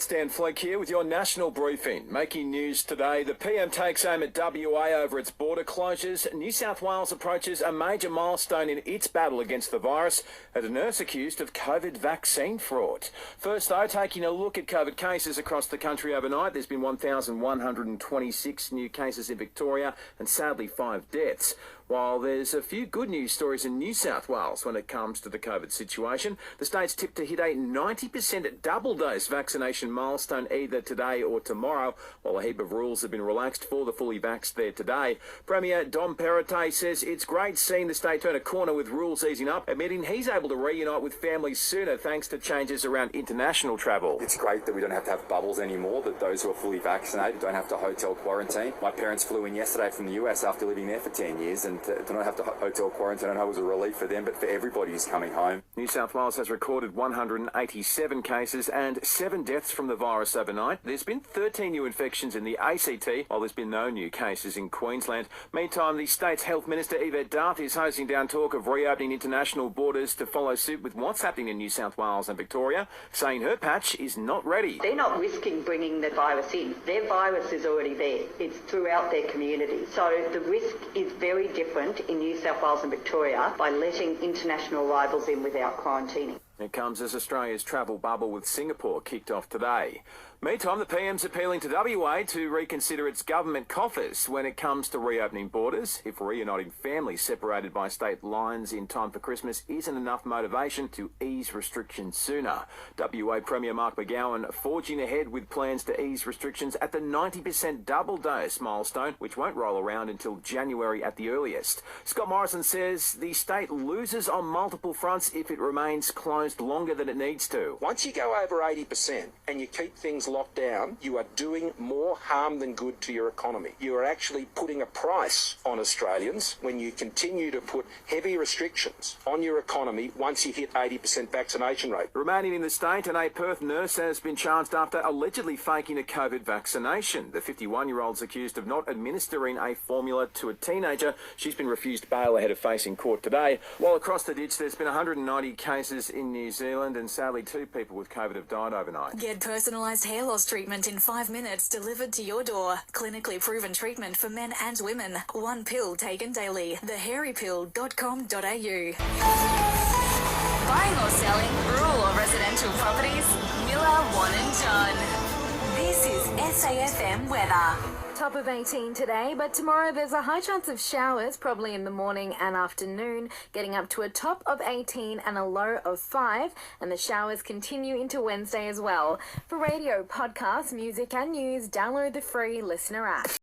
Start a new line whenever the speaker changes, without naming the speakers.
Stan Flake here with your national briefing. Making news today, the PM takes aim at WA over its border closures. New South Wales approaches a major milestone in its battle against the virus and a nurse accused of COVID vaccine fraud. First though, taking a look at COVID cases across the country overnight, there's been 1,126 new cases in Victoria and sadly 5 deaths. While there's a few good news stories in New South Wales when it comes to the COVID situation, the state's tipped to hit a 90% double-dose vaccination milestone either today or tomorrow, while a heap of rules have been relaxed for the fully vaxxed there today. Premier Dom Perrottet says it's great seeing the state turn a corner with rules easing up, admitting he's able to reunite with families sooner thanks to changes around international travel.
It's great that we don't have to have bubbles anymore, that those who are fully vaccinated don't have to hotel quarantine. My parents flew in yesterday from the US after living there for 10 years, and to not have to hotel quarantine, I know it was a relief for them, but for everybody who's coming home.
New South Wales has recorded 187 cases and 7 deaths from the virus overnight. There's been 13 new infections in the ACT, while there's been no new cases in Queensland. Meantime, the state's Health Minister Yvette Darth is hosting down talk of reopening international borders to follow suit with what's happening in New South Wales and Victoria, saying her patch is not ready.
They're not risking bringing the virus in. Their virus is already there. It's throughout their community. So the risk is very different in New South Wales and Victoria by letting international arrivals in without quarantining.
It comes as Australia's travel bubble with Singapore kicked off today. Meantime, the PM's appealing to WA to reconsider its government coffers when it comes to reopening borders. If reuniting families separated by state lines in time for Christmas isn't enough motivation to ease restrictions sooner. WA Premier Mark McGowan forging ahead with plans to ease restrictions at the 90% double dose milestone, which won't roll around until January at the earliest. Scott Morrison says the state loses on multiple fronts if it remains closed longer than it needs to.
Once you go over 80% and you keep things locked down, you are doing more harm than good to your economy. You are actually putting a price on Australians when you continue to put heavy restrictions on your economy once you hit 80% vaccination rate.
Remaining in the state, and a Perth nurse has been charged after allegedly faking a COVID vaccination. The 51-year-old's accused of not administering a formula to a teenager. She's been refused bail ahead of facing court today. While across the ditch, there's been 190 cases in New Zealand, and sadly 2 people with COVID have died overnight.
Get personalised hair loss treatment in 5 minutes delivered to your door. Clinically proven treatment for men and women. 1 pill taken daily. thehairypill.com.au. Buying or selling, rural or residential properties? Miller, One and John. This is SAFM weather.
Top of 18 today, but tomorrow there's a high chance of showers, probably in the morning and afternoon, getting up to a top of 18 and a low of 5, and the showers continue into Wednesday as well. For radio, podcasts, music and news, download the free Listener app.